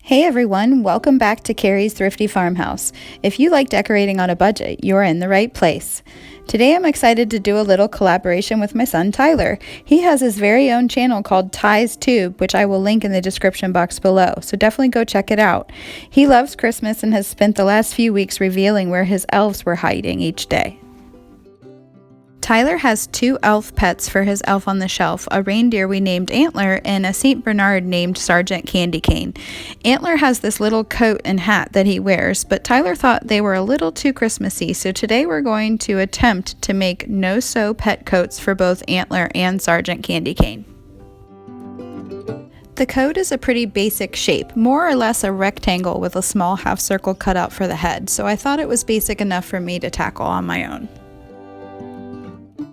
Hey everyone, welcome back to Carrie's Thrifty Farmhouse. If you like decorating on a budget, you're in the right place. Today I'm excited to do a little collaboration with my son Tyler. He has his very own channel called Ty's Tube, which I will link in the description box below, so definitely go check it out. He loves Christmas and has spent the last few weeks revealing where his elves were hiding each day. Tyler has two elf pets for his elf on the shelf, a reindeer we named Antler and a St. Bernard named Sergeant Candy Cane. Antler has this little coat and hat that he wears, but Tyler thought they were a little too Christmassy, so today we're going to attempt to make no-sew pet coats for both Antler and Sergeant Candy Cane. The coat is a pretty basic shape, more or less a rectangle with a small half circle cut out for the head, so I thought it was basic enough for me to tackle on my own.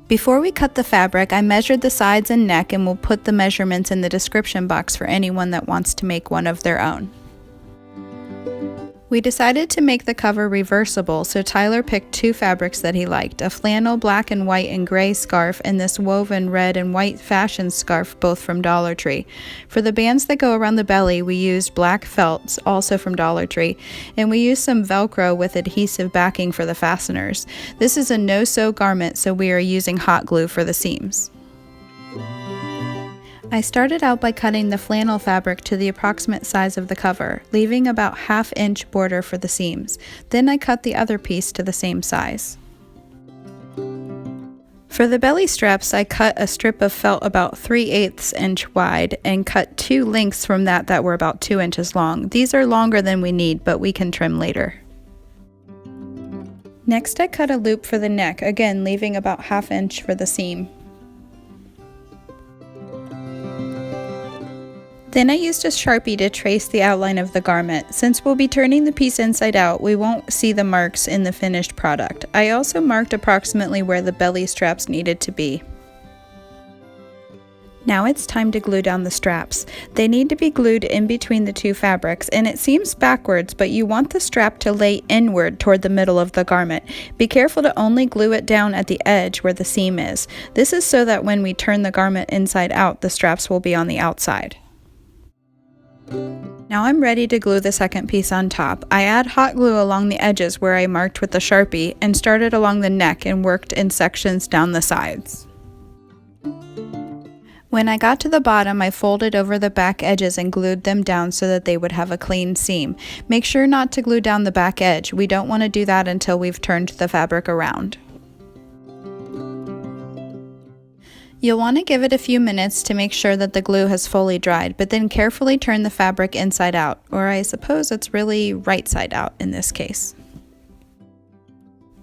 Before we cut the fabric, I measured the sides and neck and will put the measurements in the description box for anyone that wants to make one of their own. We decided to make the cover reversible, so Tyler picked two fabrics that he liked, a flannel black and white and gray scarf and this woven red and white fashion scarf, both from Dollar Tree. For the bands that go around the belly, we used black felt, also from Dollar Tree, and we used some Velcro with adhesive backing for the fasteners. This is a no-sew garment, so we are using hot glue for the seams. I started out by cutting the flannel fabric to the approximate size of the cover, leaving about 1/2 inch border for the seams. Then I cut the other piece to the same size. For the belly straps, I cut a strip of felt about 3/8 inch wide and cut two lengths from that were about 2 inches long. These are longer than we need, but we can trim later. Next, I cut a loop for the neck, again leaving about 1/2 inch for the seam. Then I used a Sharpie to trace the outline of the garment. Since we'll be turning the piece inside out, we won't see the marks in the finished product. I also marked approximately where the belly straps needed to be. Now it's time to glue down the straps. They need to be glued in between the two fabrics, and it seems backwards, but you want the strap to lay inward toward the middle of the garment. Be careful to only glue it down at the edge where the seam is. This is so that when we turn the garment inside out, the straps will be on the outside. Now I'm ready to glue the second piece on top. I add hot glue along the edges where I marked with the Sharpie and started along the neck and worked in sections down the sides. When I got to the bottom, I folded over the back edges and glued them down so that they would have a clean seam. Make sure not to glue down the back edge. We don't want to do that until we've turned the fabric around. You'll want to give it a few minutes to make sure that the glue has fully dried, but then carefully turn the fabric inside out, or I suppose it's really right side out in this case.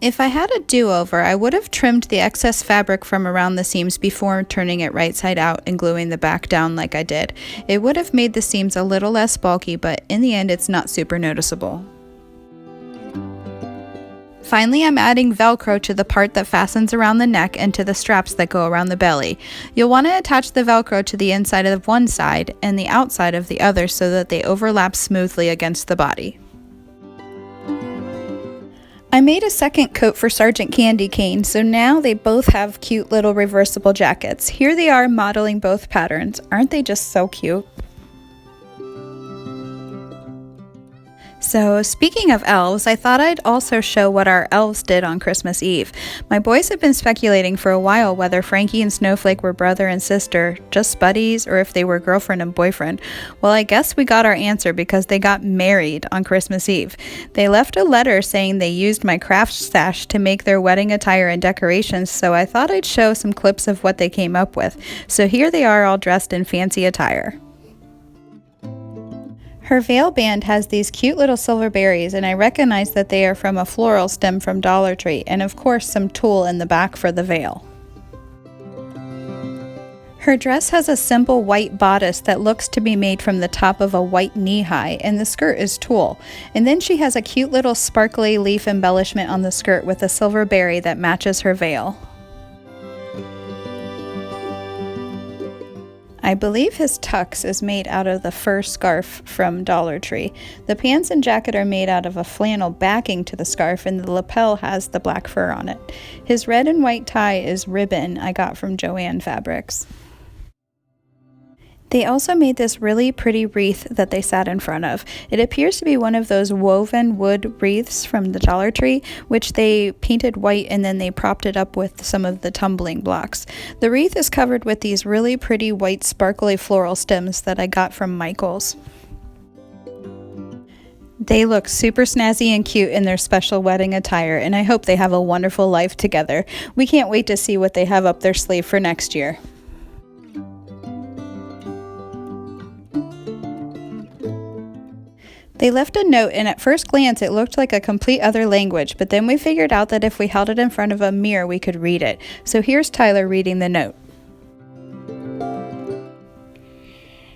If I had a do-over, I would have trimmed the excess fabric from around the seams before turning it right side out and gluing the back down like I did. It would have made the seams a little less bulky, but in the end it's not super noticeable. Finally, I'm adding Velcro to the part that fastens around the neck and to the straps that go around the belly. You'll want to attach the Velcro to the inside of one side and the outside of the other so that they overlap smoothly against the body. I made a second coat for Sergeant Candy Cane, so now they both have cute little reversible jackets. Here they are modeling both patterns. Aren't they just so cute? So speaking of elves, I thought I'd also show what our elves did on Christmas Eve. My boys have been speculating for a while whether Frankie and Snowflake were brother and sister, just buddies, or if they were girlfriend and boyfriend. Well, I guess we got our answer because they got married on Christmas Eve. They left a letter saying they used my craft stash to make their wedding attire and decorations, so I thought I'd show some clips of what they came up with. So here they are all dressed in fancy attire. Her veil band has these cute little silver berries, and I recognize that they are from a floral stem from Dollar Tree, and of course some tulle in the back for the veil. Her dress has a simple white bodice that looks to be made from the top of a white knee-high, and the skirt is tulle. And then she has a cute little sparkly leaf embellishment on the skirt with a silver berry that matches her veil. I believe his tux is made out of the fur scarf from Dollar Tree. The pants and jacket are made out of a flannel backing to the scarf, and the lapel has the black fur on it. His red and white tie is ribbon I got from Joann fabrics. They also made this really pretty wreath that they sat in front of. It appears to be one of those woven wood wreaths from the Dollar Tree, which they painted white and then they propped it up with some of the tumbling blocks. The wreath is covered with these really pretty white sparkly floral stems that I got from Michael's. They look super snazzy and cute in their special wedding attire, and I hope they have a wonderful life together. We can't wait to see what they have up their sleeve for next year. They left a note, and at first glance it looked like a complete other language, but then we figured out that if we held it in front of a mirror we could read it. So here's Tyler reading the note.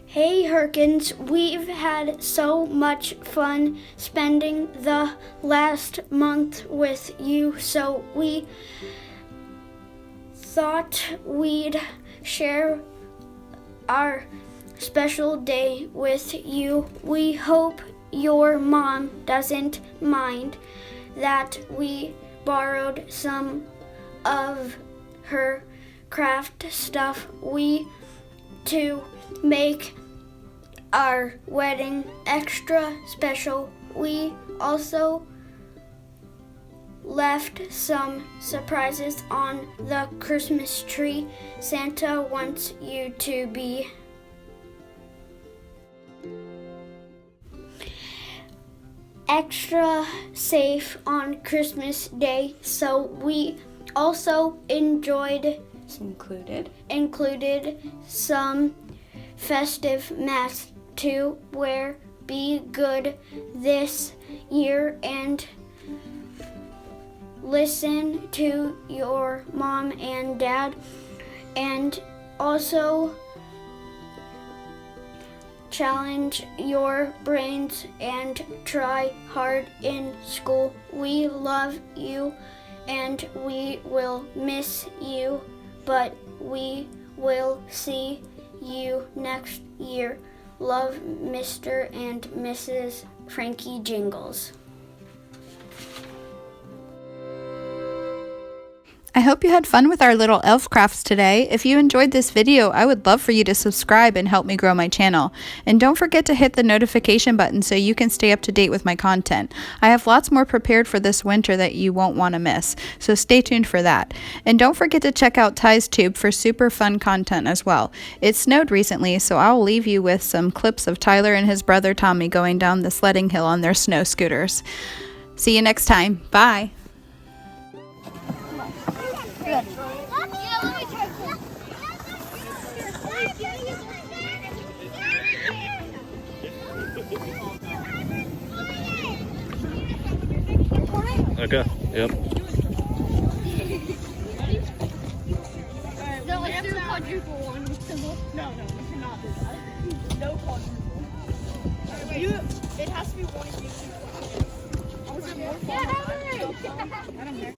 Hey Herkins, we've had so much fun spending the last month with you, so we thought we'd share our special day with you. We hope your mom doesn't mind that we borrowed some of her craft stuff to make our wedding extra special. We also left some surprises on the Christmas tree. Santa wants you to be extra safe on Christmas Day, so we also included some festive masks to wear. Be good this year and listen to your mom and dad, and also challenge your brains and try hard in school. We love you and we will miss you, but we will see you next year. Love, Mr. and Mrs. Frankie Jingles. I hope you had fun with our little elf crafts today. If you enjoyed this video, I would love for you to subscribe and help me grow my channel. And don't forget to hit the notification button so you can stay up to date with my content. I have lots more prepared for this winter that you won't want to miss, so stay tuned for that. And don't forget to check out Ty's Tube for super fun content as well. It snowed recently, so I'll leave you with some clips of Tyler and his brother Tommy going down the sledding hill on their snow scooters. See you next time. Bye. Okay, yep. No, let's do a quadruple one. No, we cannot do that. No quadruple. It has to be one of you. Was it more fun? I don't care.